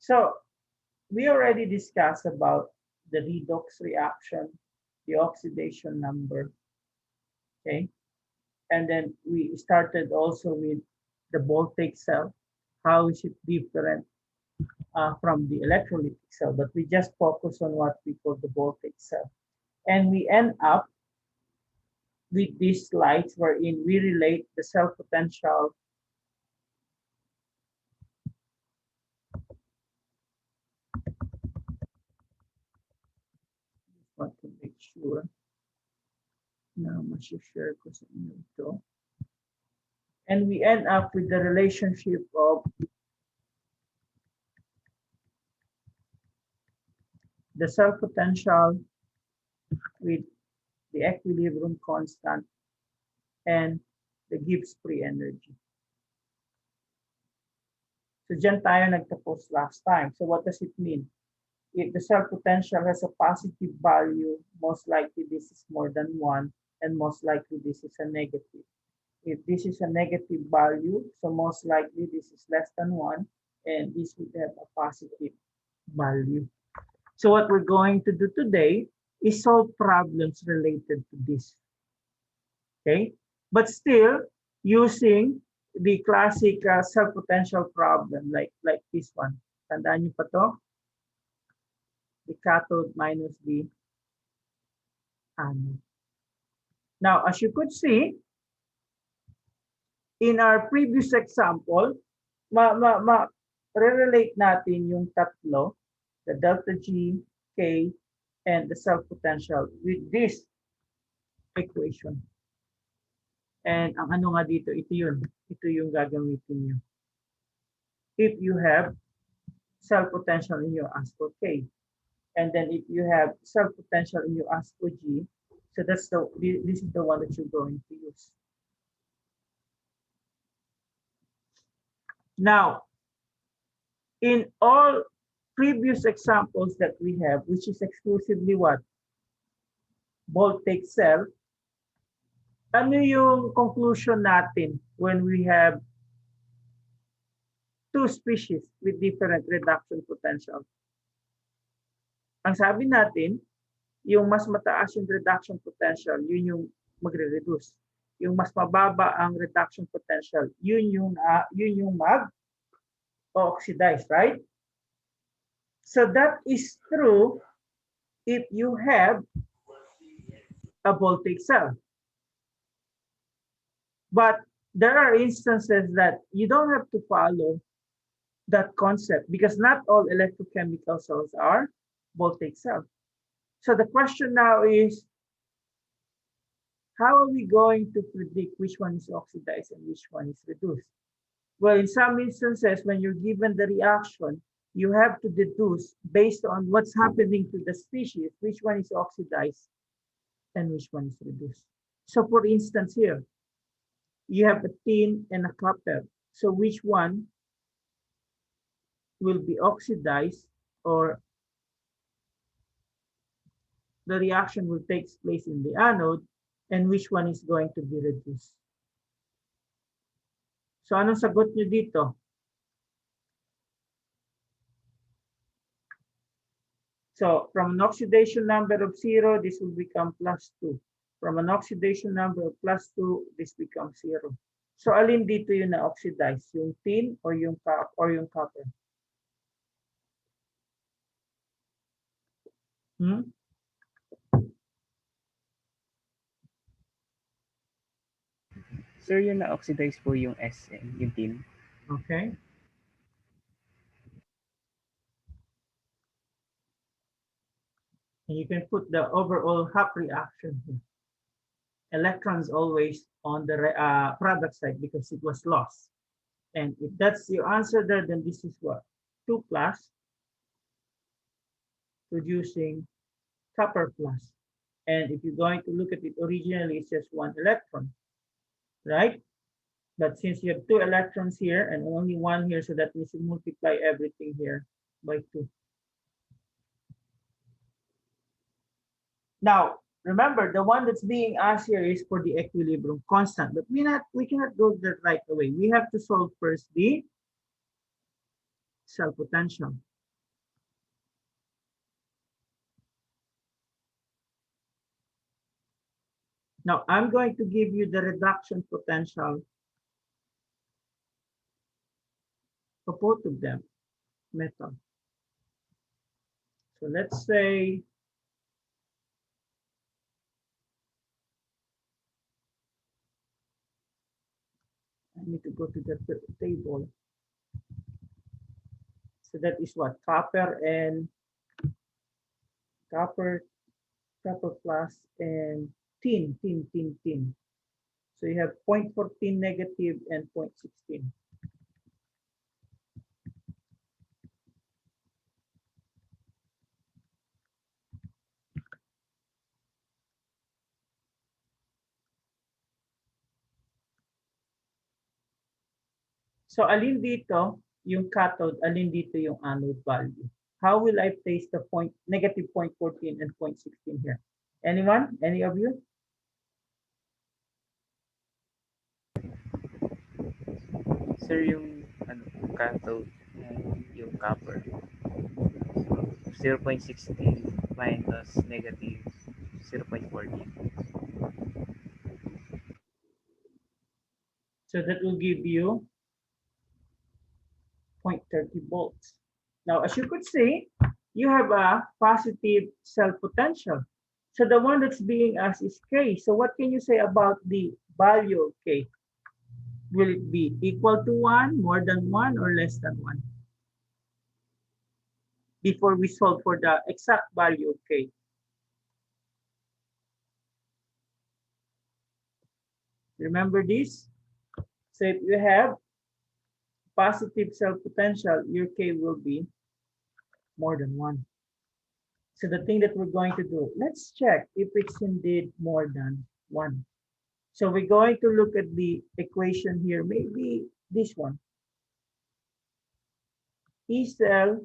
So we already discussed about the redox reaction, the oxidation number, okay? And then we started also with the voltaic cell. How is it different from the electrolytic cell? But we just focus on what we call the voltaic cell. And we end up with these slides wherein we relate the cell potential want to make sure na share ko sa inyo ito. And we end up with the relationship of the cell potential with the equilibrium constant and the Gibbs free energy. So dyan tayo nagtapos last time. So what does it mean? If the cell potential has a positive value, most likely this is more than 1, and most likely this is a negative. If this is a negative value, so most likely this is less than 1, and this would have a positive value. So what we're going to do today is solve problems related to this. Okay? But still using the classic cell potential problem like this one. Tandaan niyo pa to? The cathode minus the anode. Now, as you could see, in our previous example, re-relate natin yung tatlo, the delta G, K, and the cell potential with this equation. And ang ano nga dito, ito yun. Ito yung gagamitin nyo. If you have cell potential in your ASCO K, and then if you have cell potential in your ASCO G, so this is the one that you're going to use. Now, in all previous examples that we have, which is exclusively what? Voltaic cell, ano yung conclusion natin when we have two species with different reduction potential? Ang sabi natin, yung mas mataas yung reduction potential, yun yung magre-reduce. Yung mas mababa ang reduction potential, yun yung mag-oxidize, right? So that is true if you have a voltaic cell. But there are instances that you don't have to follow that concept because not all electrochemical cells are voltaic cells. So the question now is, how are we going to predict which one is oxidized and which one is reduced? Well, in some instances, when you're given the reaction, you have to deduce based on what's happening to the species, which one is oxidized and which one is reduced. So for instance here, you have a tin and a copper. So which one will be oxidized or the reaction will take place in the anode and which one is going to be reduced? So anong sagot nyo dito? So from an oxidation number of 0, this will become +2. From an oxidation number of +2, this becomes 0. So alin dito yung na-oxidize? Yung tin or yung copper? Sir, yung na-oxidize po yung SM, yung tin. Okay. And you can put the overall half reaction here. Electrons always on the product side because it was lost. And if that's your answer there, then this is what? 2+ producing copper+. And if you're going to look at it originally, it's just 1 electron, right? But since you have 2 electrons here and only 1 here, so that means you multiply everything here by 2. Now, remember, the one that's being asked here is for the equilibrium constant, but we cannot go there right away. We have to solve first the cell potential. Now, I'm going to give you the reduction potential for both of them, metal. So let's say I need to go to the table. So that is what? Copper, copper plus and tin. So you have 0.14 negative and 0.16. So alin dito yung cathode, alin dito yung anode value? How will I place the negative 0.14 and 0.16 here? Anyone? Any of you? Sir, yung ano, cathode and yung copper. 0.16 minus negative 0.14. So that will give you 0.30 volts. Now, as you could see, you have a positive cell potential. So the one that's being asked is K. So what can you say about the value of K? Will it be equal to 1, more than 1, or less than 1? Before we solve for the exact value of K. Remember this? So if you have positive cell potential, your K will be more than 1. So the thing that we're going to do, let's check if it's indeed more than 1. So we're going to look at the equation here, maybe this one. E cell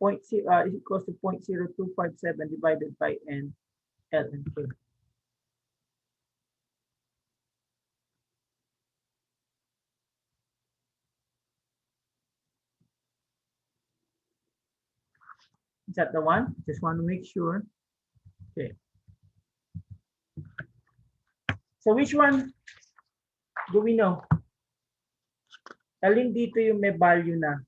is equals to 0.0257 divided by N, L, and K. Is that the one? Just want to make sure. Okay. So which one do we know? Alin dito yung may value na?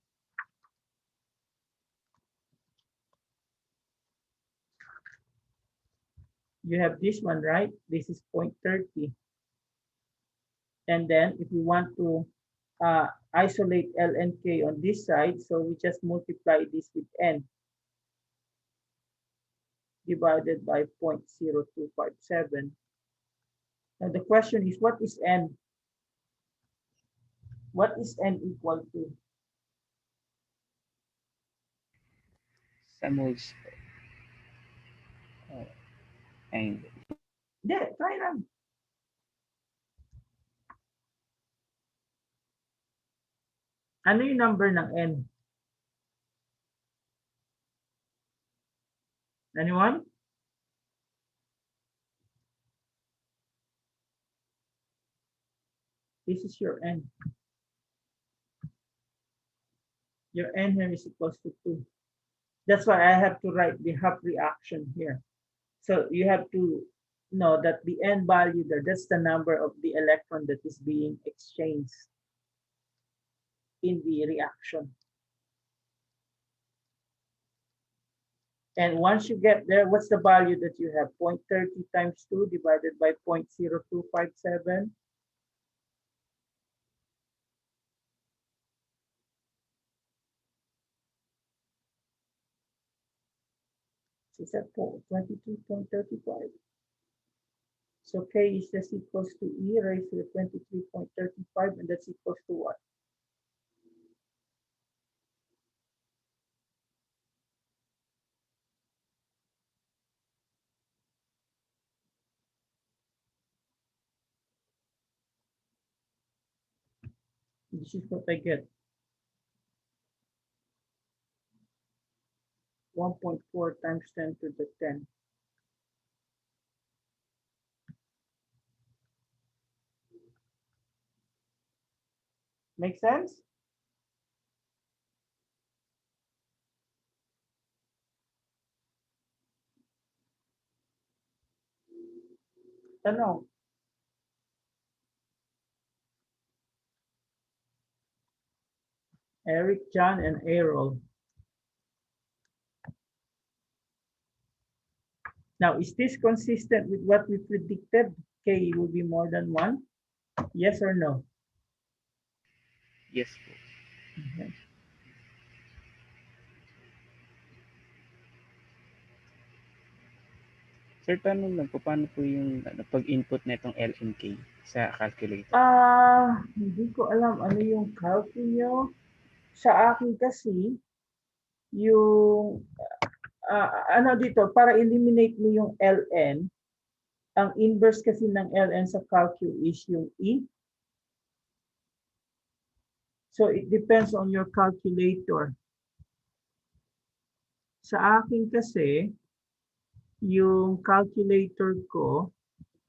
You have this one, right? This is 0.30. And then if we want to isolate L and K on this side, so we just multiply this with N divided by 0.0257. Now the question is, what is N? What is N equal to? Sa moles po. And Yeah, try lang. Ano yung number ng N? Anyone? This is your N. Your N here is equals to 2. That's why I have to write the half reaction here. So you have to know that the N value there, that's the number of the electron that is being exchanged in the reaction. And once you get there, what's the value that you have? 0.30 times 2 divided by 0.0257. Is that 22.35? So K is just equals to E raised to the 23.35, and that's equals to what? This is what I get. 1.4 times 10 to the 10. Make sense? Tanong, Eric, John, and Errol. Now, is this consistent with what we predicted? K will be more than 1? Yes or no? Yes po. Okay. Sir, tanong lang po, paano po yung pag-input na itong L and K sa calculator? Hindi ko alam ano yung calc nyo. Sa akin kasi, yung ano dito, para eliminate mo yung ln, ang inverse kasi ng ln sa calcu is yung e. So it depends on your calculator. Sa akin kasi, yung calculator ko,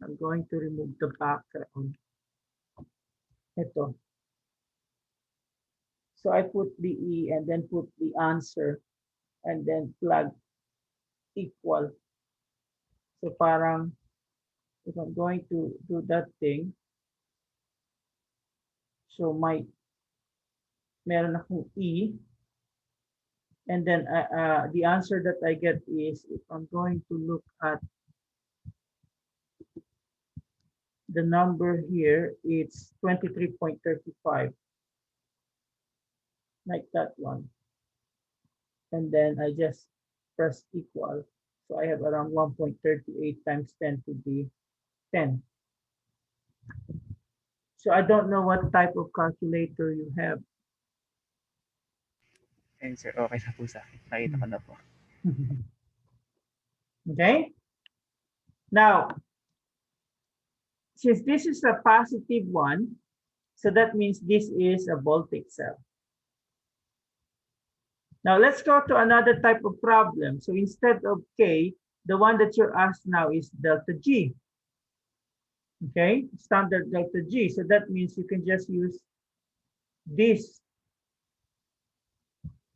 I'm going to remove the background. Ito. So I put the e and then put the answer and then plug equal. So parang, if I'm going to do that thing, so meron akong e, and then the answer that I get is, if I'm going to look at the number here, it's 23.35, like that one. And then I just press equal. So I have around 1.38 times 10 to the 10. So I don't know what type of calculator you have. And sir, okay na po sa akin. Nakita ko na po. Okay? Now, since this is a positive one, so that means this is a voltaic cell. Now let's go to another type of problem. So instead of K, the one that you're asked now is delta G. Okay, standard delta G. So that means you can just use this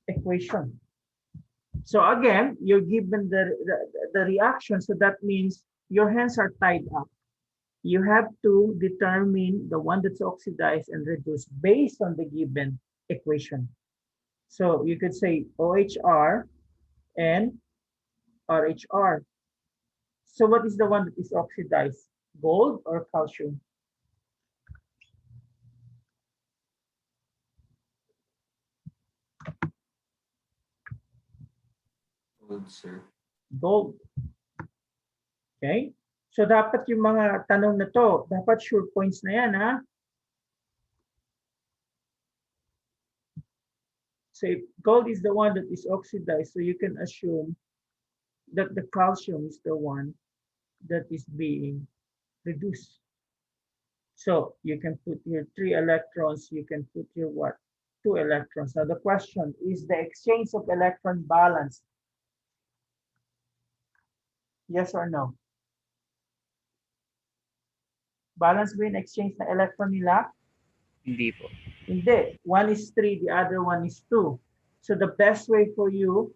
equation. So again, you're given the reaction. So that means your hands are tied up. You have to determine the one that's oxidized and reduced based on the given equation. So you could say OHR and RHR. So what is the one that is oxidized? Gold or calcium? Gold, sir. Gold. Okay? So dapat yung mga tanong na to, dapat sure points na yan, ha? So if gold is the one that is oxidized, so you can assume that the calcium is the one that is being reduced. So you can put here 3 electrons, you can put here what? 2 electrons. Now the question is the exchange of electron balanced? Yes or no? Balance ba yung exchange na electron nila? Hindi po. Hindi. One is 3, the other one is 2. So the best way for you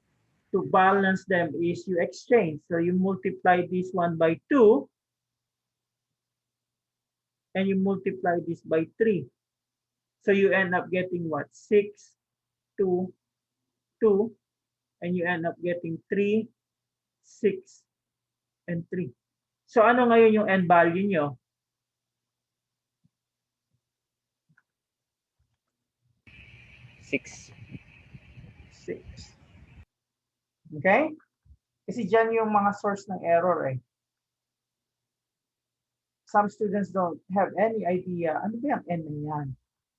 to balance them is you exchange. So you multiply this one by 2 and you multiply this by 3. So you end up getting what? 6, 2, 2, and you end up getting 3, 6, and 3. So ano ngayon yung end value nyo? 6. 6. Okay? Kasi dyan yung mga source ng error eh. Some students don't have any idea, ano ba yung N na yan?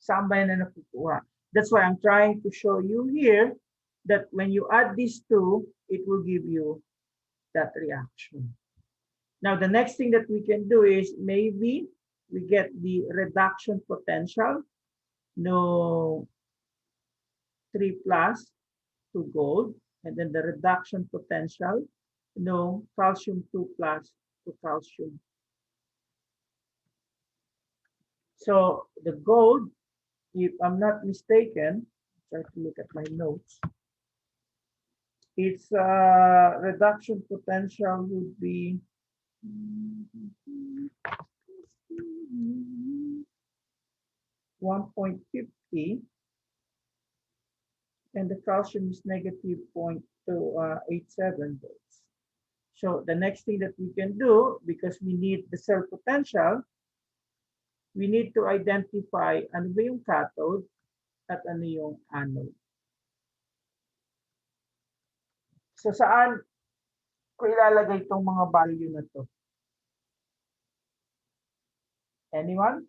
Saan ba yan na nakukuha? That's why I'm trying to show you here that when you add these two, it will give you that reaction. Now, the next thing that we can do is maybe we get the reduction potential, no 3 plus to gold, and then the reduction potential, no calcium 2 plus to calcium. So the gold, if I'm not mistaken, try to look at my notes. Its reduction potential would be 1.50 and the calcium is negative 0.287 volts. So the next thing that we can do, because we need the cell potential, we need to identify ano ba yung cathode at ano yung anode. So saan ko ilalagay itong mga value na to? Anyone?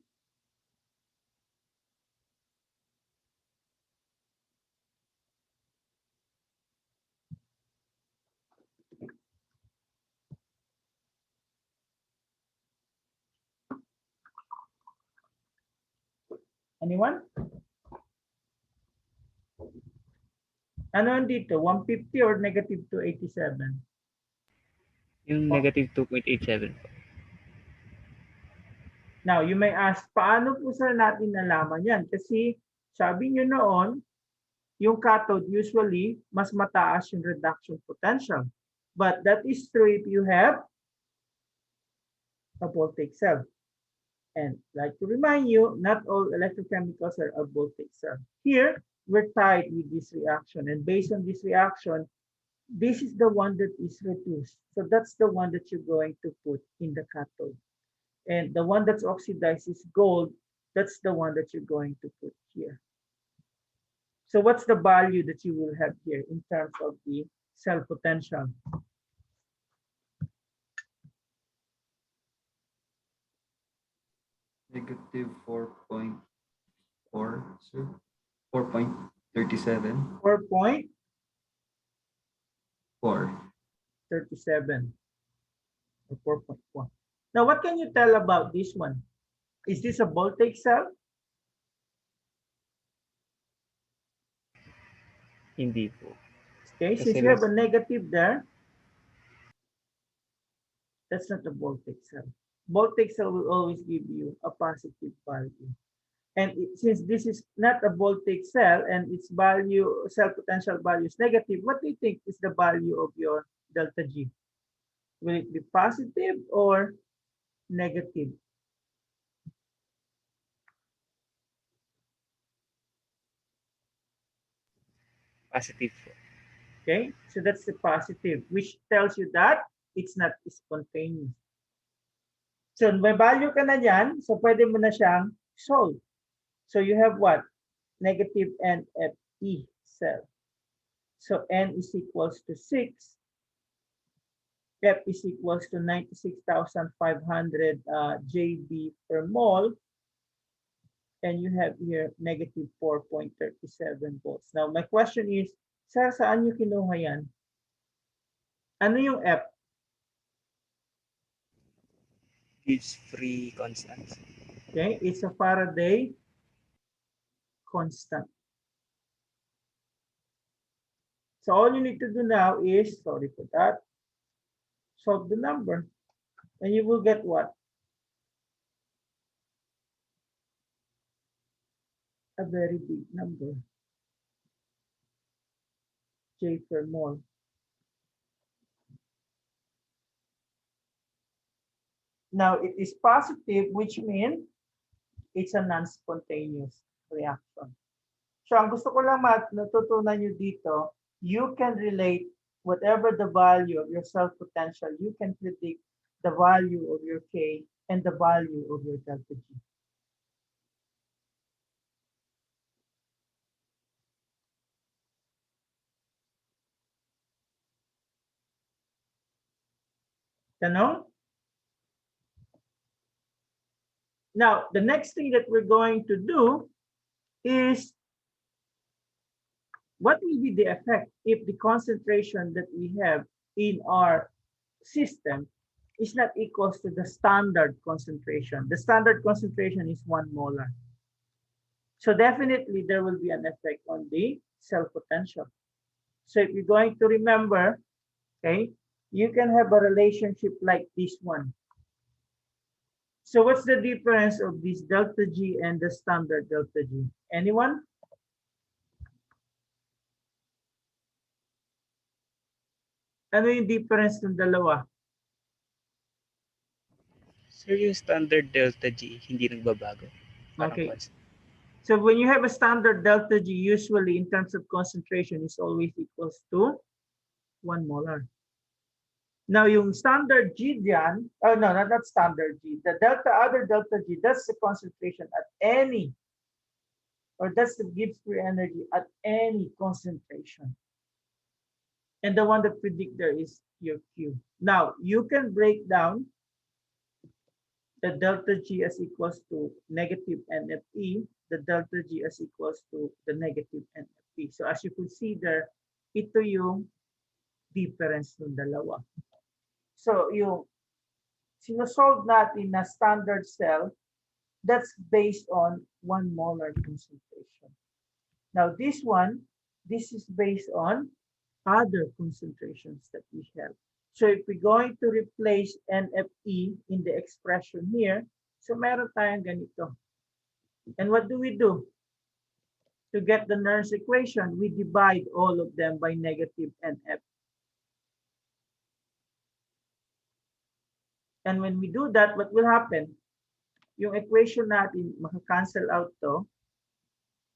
Anyone? Ano dito? 150 or negative 287? Yung negative 2.87 po. Now, you may ask, paano po sir natin nalaman yan? Kasi sabi nyo noon, yung cathode usually mas mataas yung reduction potential. But that is true if you have a voltaic cell. And like to remind you, not all electrochemicals are a voltaic cell. Here, we're tied with this reaction. And based on this reaction, this is the one that is reduced. So that's the one that you're going to put in the cathode. And the one that's oxidized is gold. That's the one that you're going to put here. So what's the value that you will have here in terms of the cell potential? Negative 4.4, sir. 4.37. 4.37 or 4.1. Now, what can you tell about this one? Is this a voltaic cell? Hindi po. Okay, since you have a negative there, that's not a voltaic cell. Voltaic cell will always give you a positive value. And since this is not a voltaic cell and its value, cell potential value is negative, what do you think is the value of your delta G? Will it be positive or negative? Positive po. Okay, so that's the positive, which tells you that it's not spontaneous. So may value ka na dyan, so pwede mo na siyang solve. So you have what? Negative NFE cell. So N is equals to 6. F is equals to 96,500 JB per mole. And you have here negative 4.37 volts. Now, my question is, sir, saan nyo kinuha yan? Ano yung F? It's free constant. Okay, it's a Faraday constant. So all you need to do now is, sorry for that, solve the number. And you will get what? A very big number. J per mole. Now it is positive, which means it's a non-spontaneous reaction. So ang gusto ko lang natutunan nyo dito, you can relate whatever the value of your cell potential, you can predict the value of your K and the value of your delta G. Tanong? Now, the next thing that we're going to do is what will be the effect if the concentration that we have in our system is not equals to the standard concentration. The standard concentration is 1 molar. So definitely there will be an effect on the cell potential. So if you're going to remember, okay, you can have a relationship like this one. So what's the difference of this delta G and the standard delta G? Anyone? Ano yung difference ng dalawa? Sir, yung standard delta G, hindi nagbabago. Parang Okay. constant. So when you have a standard delta G, usually in terms of concentration is always equals to 1 molar. Now yung standard G diyan, oh no, not standard G, the other delta G, that's the concentration at any, or that's the Gibbs free energy at any concentration. And the one that predict there is your Q. Now you can break down the delta G as equals to negative NFE, the delta G as equals to the negative NFE. So as you can see there, ito yung difference ng dalawa. So yung sinosolve natin na standard cell, that's based on 1 molar concentration. Now this one, this is based on other concentrations that we have. So if we're going to replace NFE in the expression here, so meron tayong ganito. And what do we do? To get the Nernst equation, we divide all of them by negative NF. And when we do that, what will happen? Yung equation natin, maka-cancel out to,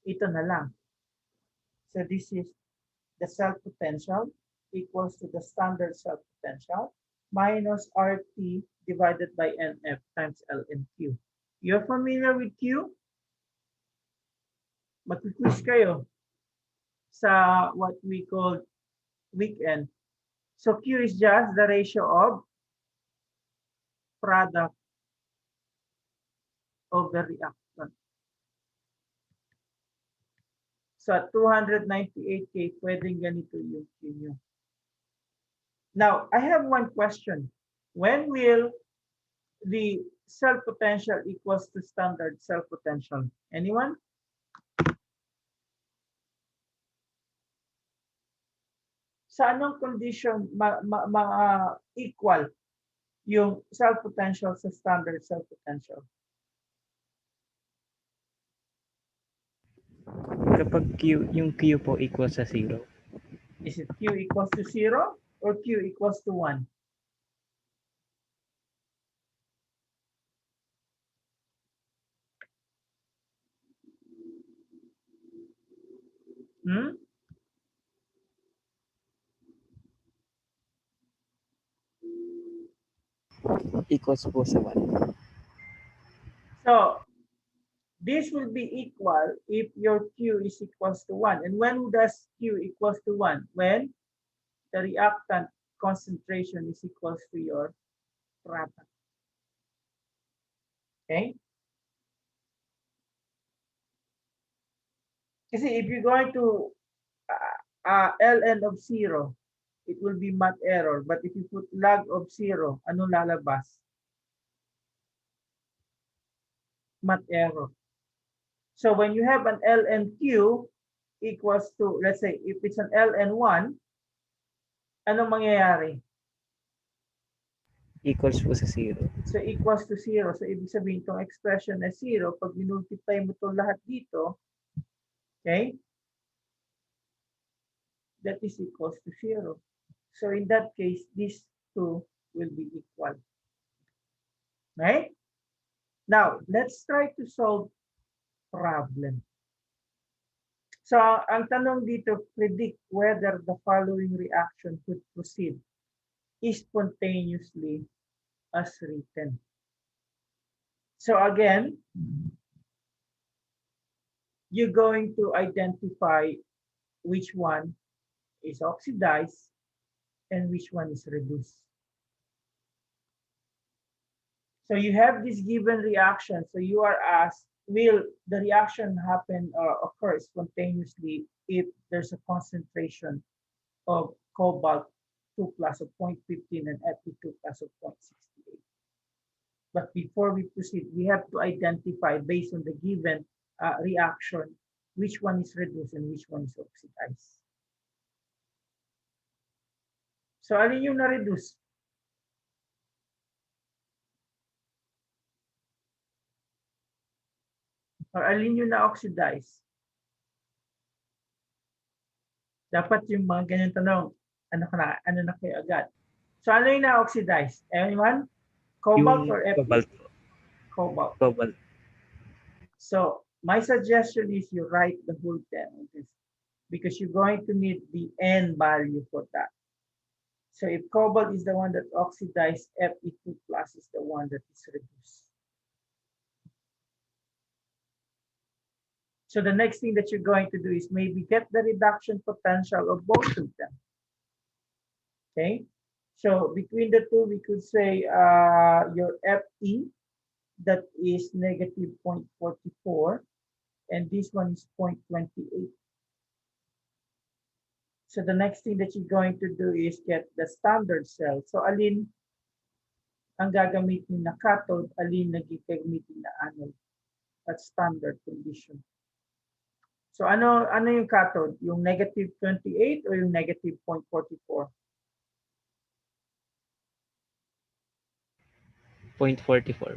ito na lang. So this is the cell potential equals to the standard cell potential minus RT divided by NF times L and Q. You're familiar with Q? Mag-quiz kayo sa what we call weekend. So Q is just the ratio of product of the reactant. So at 298K, pwedeng ganito yung Q nyo. Now, I have one question. When will the cell potential equals to standard cell potential? Anyone? Sa anong condition equal yung cell potential sa standard cell potential? Kapag Q, yung Q po equals sa 0. Is it Q equals to 0 or Q equals to 1? Equals po sa 1. So, this will be equal if your Q is equals to 1. And when does Q equals to 1? When the reactant concentration is equals to your product. Okay? Kasi if you're going to ln of 0, it will be math error. But if you put log of 0, ano lalabas? Math error. So when you have an ln Q equals to, let's say, if it's an ln 1, anong mangyayari? Equals po sa 0. So equals to 0. So ibig sabihin itong expression na 0, pag minultiply mo itong lahat dito, okay, that is equals to 0. So in that case, these two will be equal. Right? Now, let's try to solve problem. So ang tanong dito, predict whether the following reaction could proceed spontaneously as written. So again, you're going to identify which one is oxidized and which one is reduced. So you have this given reaction. So you are asked, will the reaction happen or occur spontaneously if there's a concentration of cobalt 2 plus of 0.15 and Fe2 plus of 0.68. But before we proceed, we have to identify based on the given reaction, which one is reduced and which one is oxidized. So alin yung na-reduce? Or alin yung na-oxidize? Dapat yung mga ganyan tanong, ano na kayo agad? So ano yung na-oxidize? Anyone? Cobalt or Fe? Cobalt. Cobalt. Cobalt. So My suggestion is you write the whole thing because you're going to need the N value for that. So if cobalt is the one that oxidized, Fe2 plus is the one that is reduced. So the next thing that you're going to do is maybe get the reduction potential of both of them. Okay, so between the two, we could say your Fe, that is negative 0.44, and this one is 0.28. So the next thing that you're going to do is get the standard cell. So alin ang gagamitin na cathode, alin na gagamitin na anode at standard condition. So ano yung cathode? Yung negative 28 o yung negative 0.44? 0.44.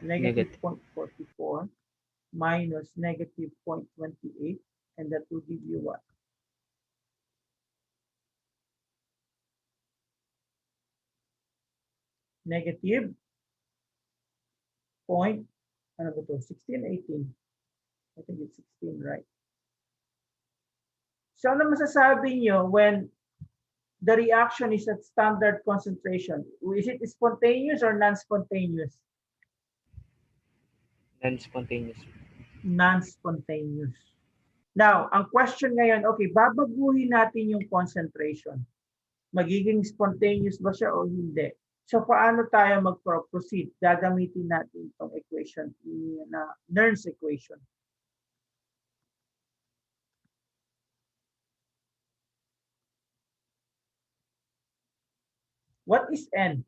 Negative 0.44 minus negative 0.28, and that will give you what? Negative point, ano ba to? 16, 18. I think it's 16, right? So ano masasabi nyo when the reaction is at standard concentration? Is it spontaneous or non-spontaneous? Non-spontaneous. Non-spontaneous. Now, ang question ngayon, okay, babaguhin natin yung concentration. Magiging spontaneous ba siya o hindi? So, paano tayo mag-proceed? Gagamitin natin itong equation, na Nernst equation. What is N?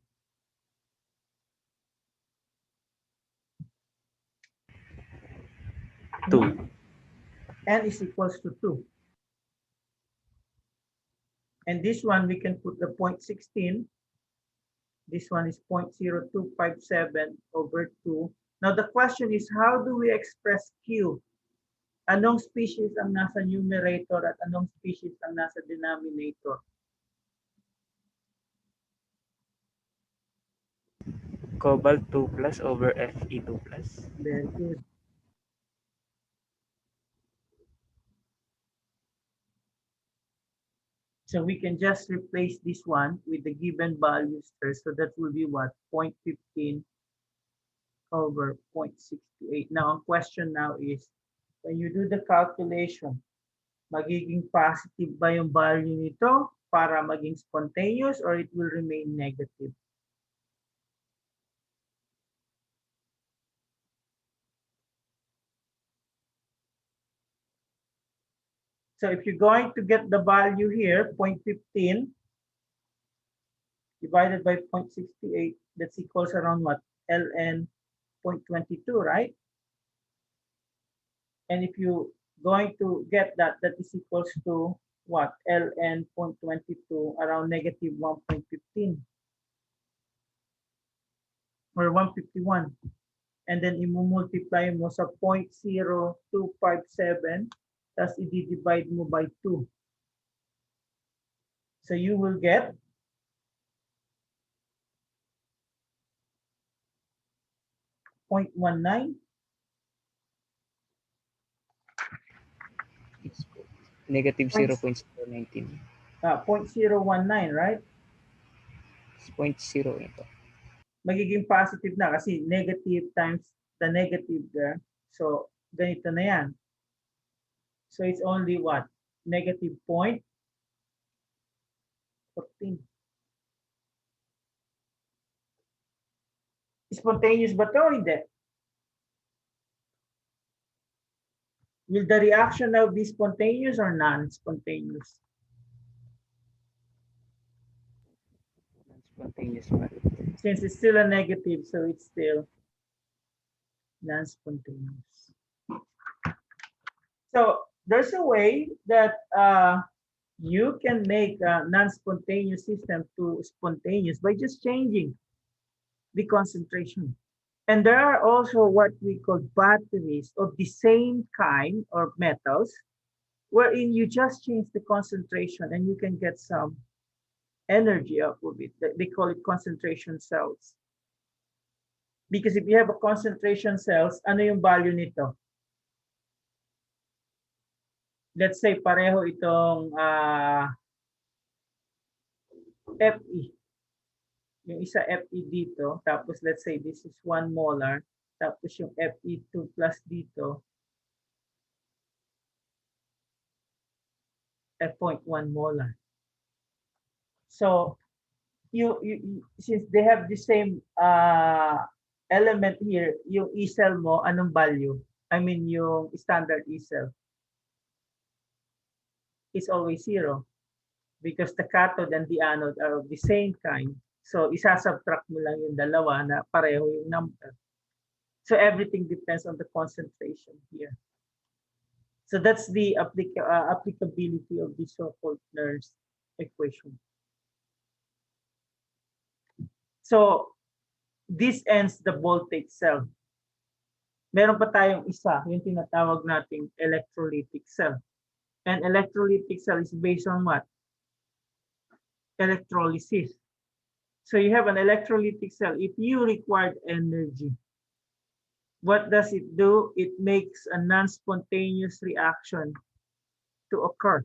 Two. N is equals to 2. And this one, we can put the 0.16. This one is 0.0257 over 2. Now, the question is, how do we express Q? Anong species ang nasa numerator at anong species ang nasa denominator? Cobalt 2 plus over Fe2 plus. Very good. So we can just replace this one with the given values there. So that will be what? 0.15 over 0.68. Now, ang question now is, when you do the calculation, magiging positive ba yung value nito para maging spontaneous or it will remain negative? So if you're going to get the value here, 0.15 divided by 0.68, that's equals around what? ln 0.22, right? And if you going to get that, that is equals to what? ln 0.22 around negative 1.15 or 151. And then i-multiply mo sa 0.0257, tapos i-divide mo by 2. So you will get 0.19. Negative 0.019. 0.019, right? 0.0 ito. Magiging positive na kasi negative times the negative there. So, ganito na yan. So, it's only what? Negative 0.14. Spontaneous ba to? Hindi. Will the reaction now be spontaneous or non-spontaneous? Non-spontaneous pa. Since it's still a negative, so it's still non-spontaneous. So there's a way that you can make a non-spontaneous system to spontaneous by just changing the concentration. And there are also what we call batteries of the same kind or metals, wherein you just change the concentration and you can get some energy out of it. They call it concentration cells. Because if you have a concentration cells, ano yung value nito? let's say pareho itong Fe. Yung isa Fe dito, tapos let's say this is 1 molar, tapos yung Fe2 plus dito, 0.1 molar. So, since they have the same element here, yung E cell mo, anong value? I mean, yung standard E cell is always 0 because the cathode and the anode are of the same kind. So, isasubtract mo lang yung dalawa na pareho yung number. So, everything depends on the concentration here. So, that's the applicability of the so-called Nernst equation. So, this ends the voltage cell. Meron pa tayong isa, yung tinatawag nating electrolytic cell. And electrolytic cell is based on what? Electrolysis. So you have an electrolytic cell. If you require energy, what does it do? It makes a non-spontaneous reaction to occur.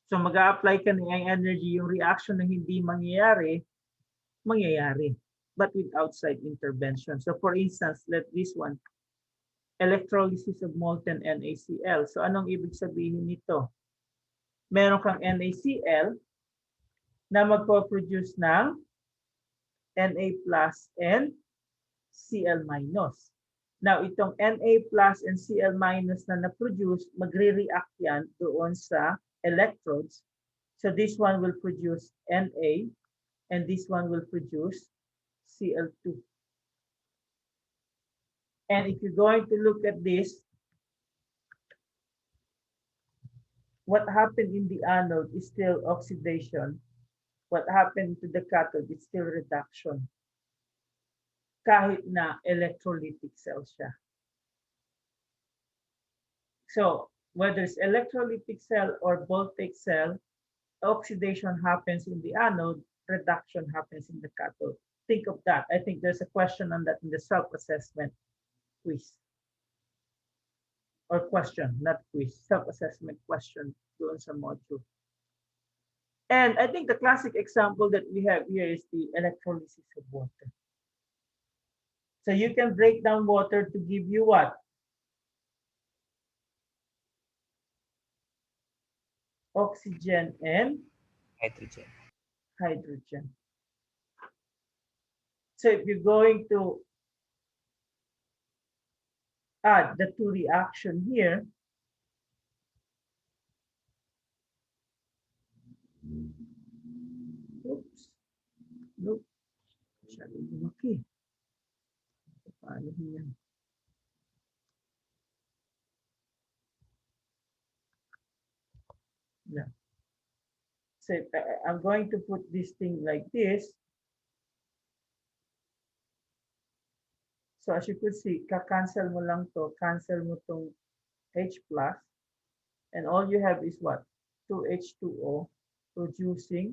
So mag-a-apply ka ng energy, yung reaction na hindi mangyayari, but with outside intervention. So for instance, let this one, electrolysis of molten NaCl. So anong ibig sabihin nito? Meron kang NaCl na magpo-produce ng Na plus and Cl minus. Now, itong Na plus and Cl minus na na-produce, magre-react yan doon sa electrodes. So this one will produce Na and this one will produce Cl2. And if you're going to look at this, what happened in the anode is still oxidation. What happened to the cathode is still reduction. Kahit na electrolytic cell siya. So, whether it's electrolytic cell or voltaic cell, oxidation happens in the anode, reduction happens in the cathode. Think of that. I think there's a question on that in the self-assessment quiz. Or question, not quiz, self-assessment question doon sa module. And I think the classic example that we have here is the electrolysis of water. So you can break down water to give you what? Oxygen and hydrogen. So if you're going to add the two reaction here, oops, nope, okay. Paano yan? Yeah. So I'm going to put this thing like this. So as you could see, ka-cancel mo lang to, cancel mo tong H plus, and all you have is what? 2H2O producing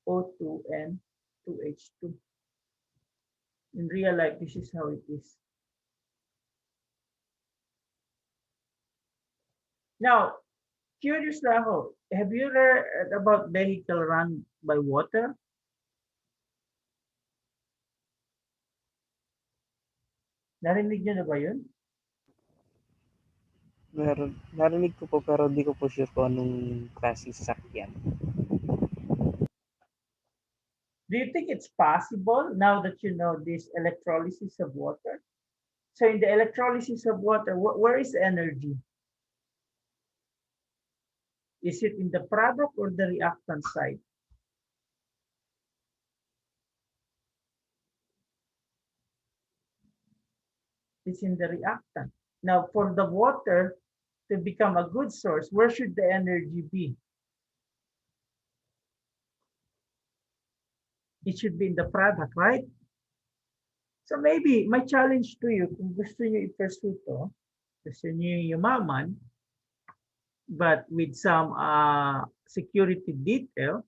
O2 and 2H2. In real life, this is how it is. Now, curious lang ako, have you heard about vehicle run by water? Narinig niyo na ba yun? Narinig ko po pero di ko po sure kung anong klaseng sasakyan. Do you think it's possible now that you know this electrolysis of water? So in the electrolysis of water, where is energy? Is it in the product or the reactant side? It's in the reactant. Now, for the water to become a good source, where should the energy be? It should be in the product, right? So maybe my challenge to you, kung gusto niyo i-pursue to, gusto niyo yumaman, but with some security detail,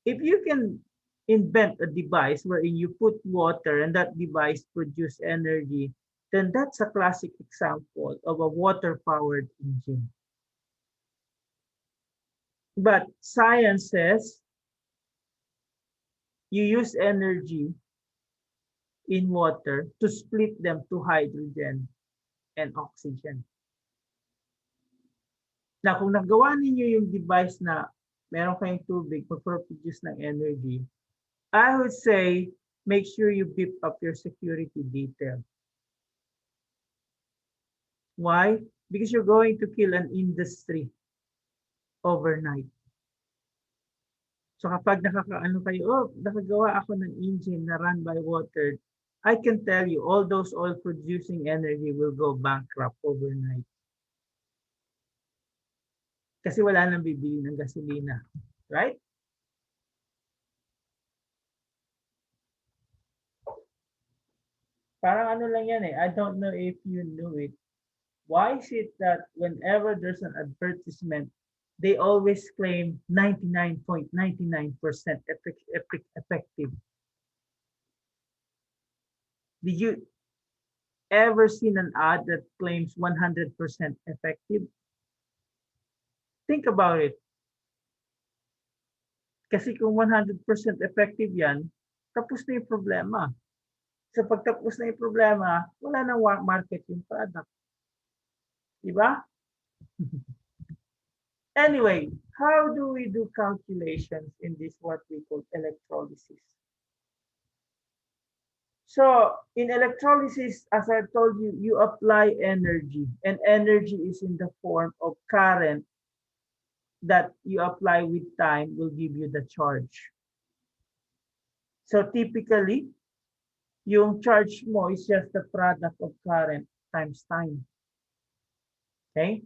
if you can invent a device wherein you put water and that device produce energy then that's a classic example of a water-powered engine. But science says you use energy in water to split them to hydrogen and oxygen. Na kung nagawa ninyo yung device na meron kayong tubig mag-produce ng energy, I would say make sure you beef up your security detail. Why? Because you're going to kill an industry overnight. So kapag nakagawa ako ng engine na run by water, I can tell you all those oil producing energy will go bankrupt overnight. Kasi wala nang bibili ng gasolina, right? Parang ano lang yan eh, I don't know if you knew it. Why is it that whenever there's an advertisement, they always claim 99.99% effective? Did you ever seen an ad that claims 100% effective? Think about it. Kasi kung 100% effective yan, tapos na yung problema. So pag tapos na yung problema, wala nang market yung product. Diba? Anyway, how do we do calculations in this what we call electrolysis? So in electrolysis, as I told you, you apply energy, and energy is in the form of current that you apply with time will give you the charge. So typically, yung charge mo is just the product of current times time. Okay?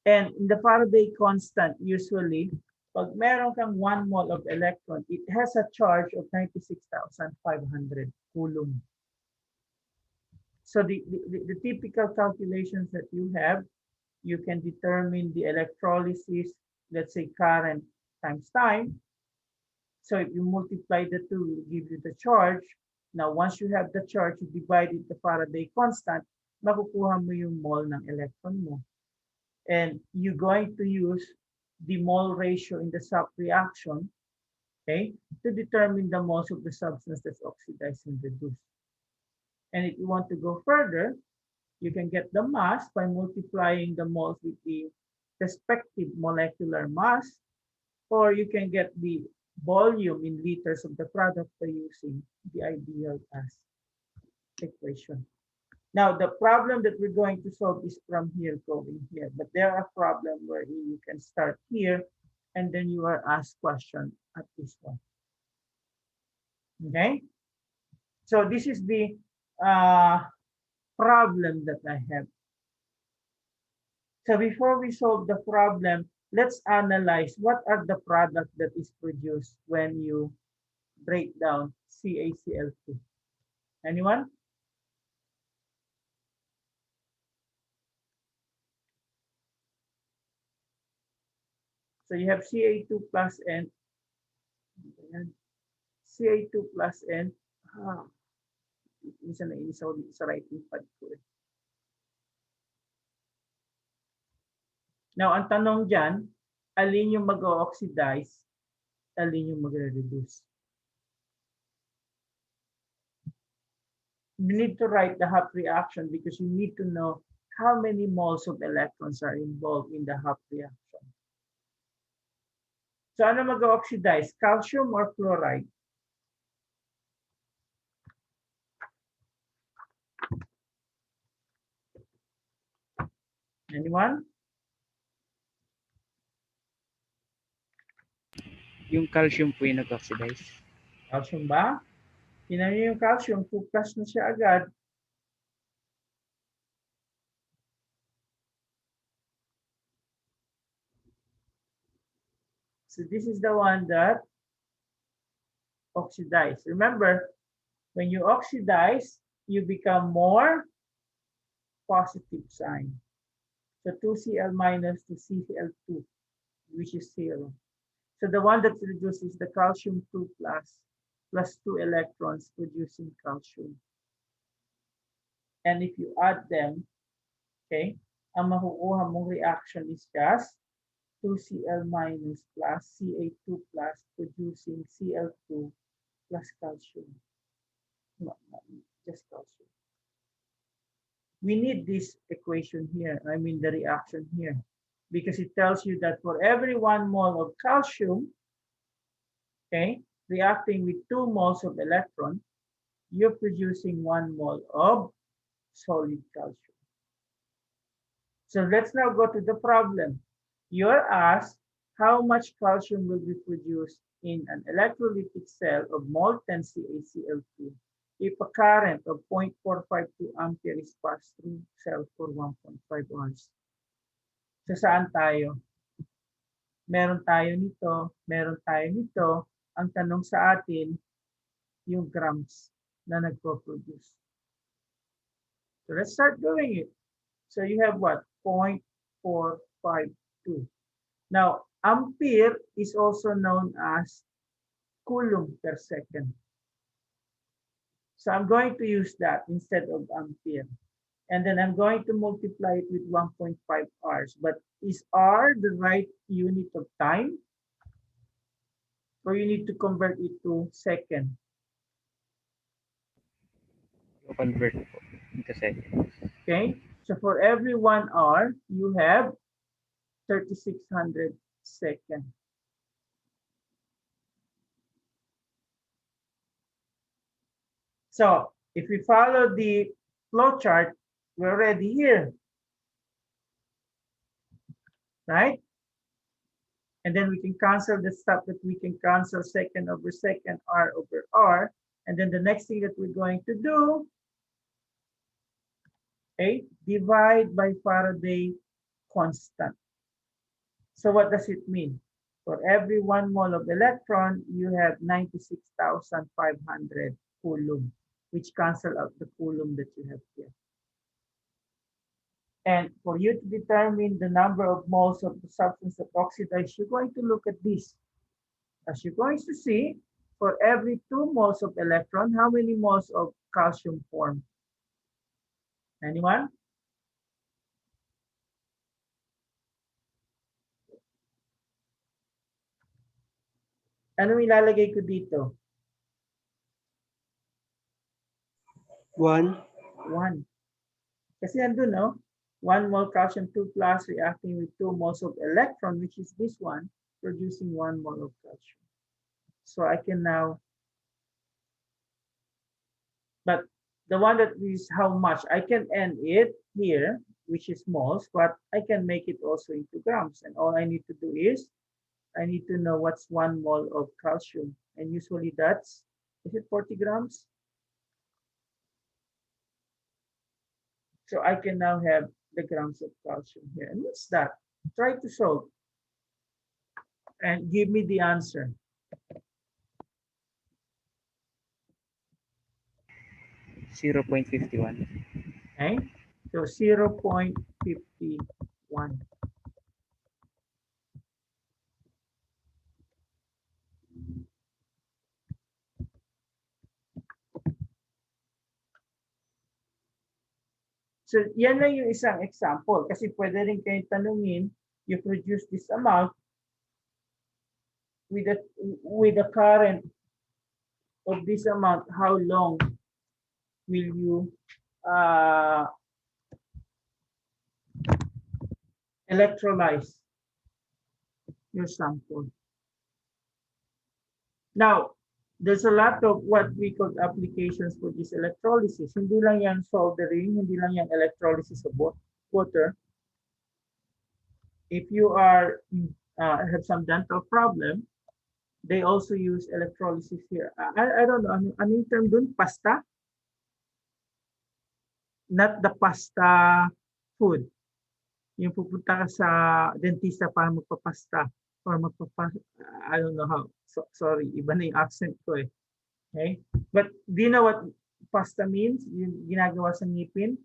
And in the Faraday constant, usually, pag meron kang 1 mole of electron, it has a charge of 96,500 coulomb. So the typical calculations that you have, you can determine the electrolysis, let's say current times time. So if you multiply the two, it will give you the charge. Now, once you have the charge, you divide it the Faraday constant, makukuha mo yung mole ng electron mo. And you're going to use the mole ratio in the sap reaction, okay, to determine the moles of the substance that's oxidized and reduced. And if you want to go further, you can get the mass by multiplying the moles with the respective molecular mass, or you can get the volume in liters of the product by using the ideal gas equation. Now, the problem that we're going to solve is from here going here, but there are problems where you can start here and then you are asked question at this one. Okay? So this is the problem that I have. So before we solve the problem, let's analyze what are the products that is produced when you break down CaCl2. Anyone? So you have Ca2 plus N. Ca2 plus N. Isa na isa sa writing pad ko eh. Now, ang tanong dyan, alin yung mag-oxidize, alin yung magre-reduce. You need to write the Hop reaction because you need to know how many moles of electrons are involved in the Hop reaction. So ano mag-oxidize? Calcium or chloride? Anyone? Yung calcium po yung nag-oxidize. Calcium ba? Tinan niyo yung calcium, 2 plus na siya agad. So this is the one that oxidize. Remember, when you oxidize, you become more positive sign. So 2Cl minus to Cl2, which is 0. So the one that reduces the calcium 2 plus 2 electrons producing calcium. And if you add them, okay, ang makukuha mong reaction is just 2Cl minus plus Ca2 plus producing Cl2 plus calcium. No, just calcium. We need this equation here, I mean the reaction here, because it tells you that for every 1 mole of calcium, okay, reacting with 2 moles of electron, you're producing 1 mole of solid calcium. So let's now go to the problem. You're asked how much calcium will be produced in an electrolytic cell of molten CaCl2 if a current of 0.452 ampere is passed through cell for 1.5 hours. So saan tayo? Meron tayo nito, meron tayo nito. Ang tanong sa atin, yung grams na nagpo-produce. So let's start doing it. So you have what? 0.452. Now, ampere is also known as coulomb per second. So I'm going to use that instead of ampere. And then I'm going to multiply it with 1.5 hours. But is R the right unit of time? Or you need to convert it to second? Convert po into seconds. Okay, so for every 1 hour, you have 3,600 seconds. So if we follow the flow chart, we're already here, right? And then we can cancel the stuff that we can cancel second over second, R over R. And then the next thing that we're going to do, okay, divide by Faraday constant. So what does it mean? For every 1 mole of electron, you have 96,500 coulomb, which cancel out the coulomb that you have here. And for you to determine the number of moles of the substance that oxidized, you're going to look at this. As you're going to see, for every 2 moles of electron, how many moles of calcium form? Anyone? Anong ilalagay ko dito? 1. 1. Kasi andun, no? 1 mole calcium 2 plus reacting with 2 moles of electron, which is this one, producing 1 mole of calcium. So I can now, but the one that is how much, I can end it here, which is moles, but I can make it also into grams. And all I need to do is, I need to know what's 1 mole of calcium. And usually that's, is it 40 grams? So I can now have the grams of calcium here. And what's that? Try to solve. And give me the answer. $0.51. Okay, so 0.51. So yan lang yung isang example. Kasi pwede rin kayong tanungin, you produce this amount with the current of this amount, how long will you electrolyze your sample? Now, there's a lot of what we call applications for this electrolysis. Hindi lang yan soldering, hindi lang yan electrolysis of water. If you are have some dental problem, they also use electrolysis here. I don't know, ano yung term dun? Pasta? Not the pasta food. Yung pupunta ka sa dentista para magpapasta or I don't know how. Sorry, iba na yung accent ko eh. Okay? But do you know what pasta means? Yung ginagawa sa ngipin?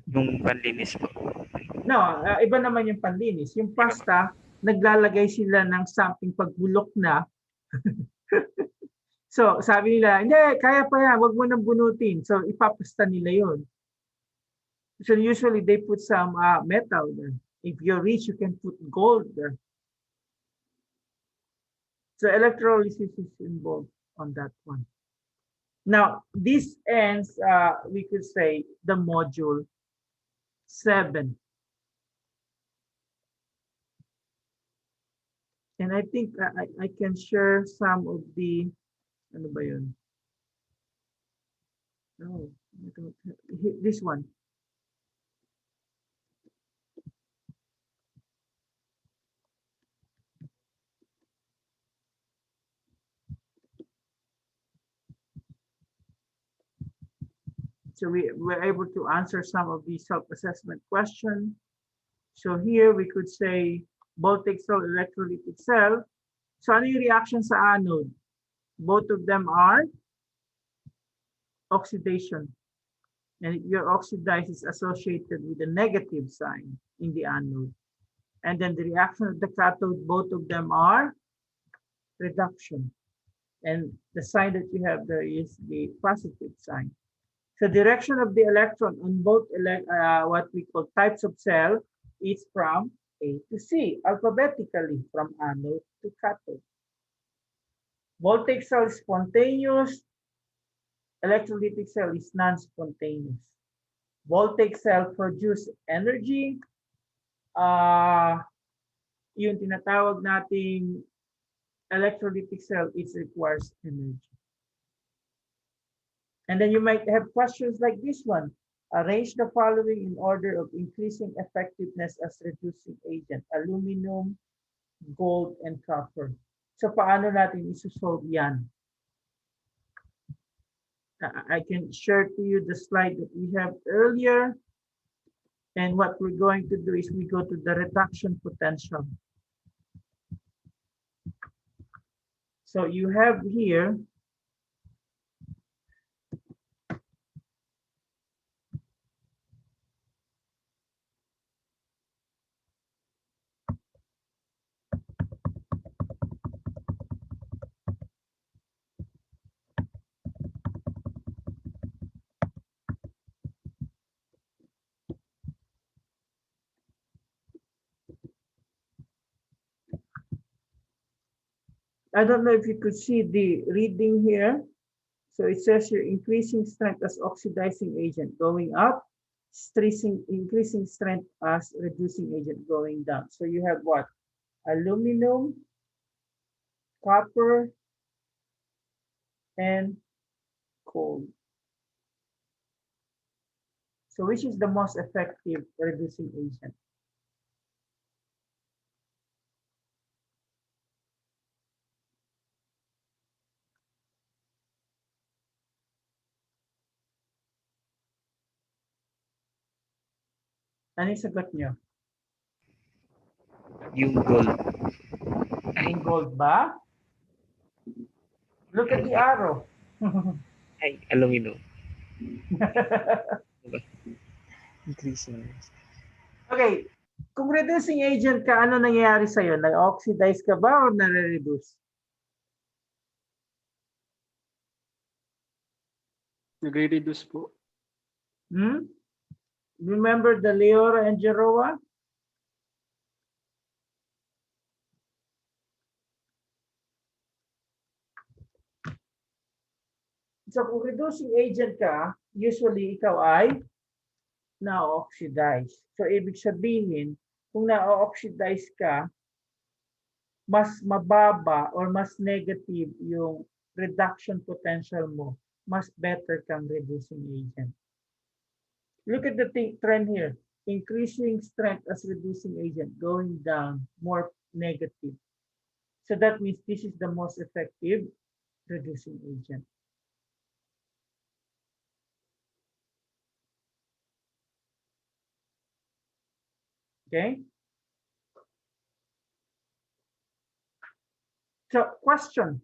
Yung panlinis po. No, iba naman yung panlinis. Yung pasta, naglalagay sila ng something pagbulok na. So, sabi nila, hindi, kaya pa yan, wag mo nang bunutin. So, ipapasta nila yun. So, usually they put some metal there. If you're rich, you can put gold there. So, electrolysis is involved on that one. Now, this ends, we could say, the module 7. And I think I can share some of the, ano ba yun? No, I don't have, this one. So we were able to answer some of the self-assessment questions. So here we could say voltaic cell, electrolytic cell. So ano yung reaction sa anode? Both of them are oxidation. And your oxidized is associated with a negative sign in the anode. And then the reaction of the cathode, both of them are reduction. And the sign that you have there is the positive sign. So direction of the electron on both what we call types of cell is from A to C, alphabetically from anode to cathode. Voltaic cell is spontaneous, electrolytic cell is non-spontaneous. Voltaic cell produce energy, yung tinatawag nating electrolytic cell, it requires energy. And then you might have questions like this one. Arrange the following in order of increasing effectiveness as reducing agent: aluminum, gold, and copper. So paano natin isosolve yan? I can share to you the slide that we have earlier. And what we're going to do is we go to the reduction potential. So you have here I don't know if you could see the reading here. So it says here increasing strength as oxidizing agent going up, increasing strength as reducing agent going down. So you have what? Aluminum, copper, and gold. So which is the most effective reducing agent? Ano yung sagot nyo? Yung gold. Yung gold ba? Look at the arrow. Ay, aluminum. Increasing. Okay. Kung reducing agent ka, ano nangyayari sa'yo? Nag-oxidize ka ba or nare-reduce? Nagre-reduce po. Remember the Leora and Geroa? So kung reducing agent ka, usually ikaw ay na-oxidize. So ibig sabihin, kung na-oxidize ka, mas mababa or mas negative yung reduction potential mo, mas better kang reducing agent. Look at the trend here. Increasing strength as reducing agent, going down, more negative. So that means this is the most effective reducing agent. Okay? So, question.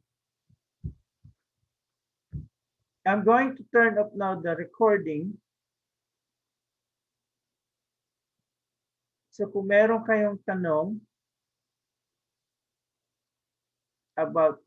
I'm going to turn up now the recording. So, kung meron kayong tanong about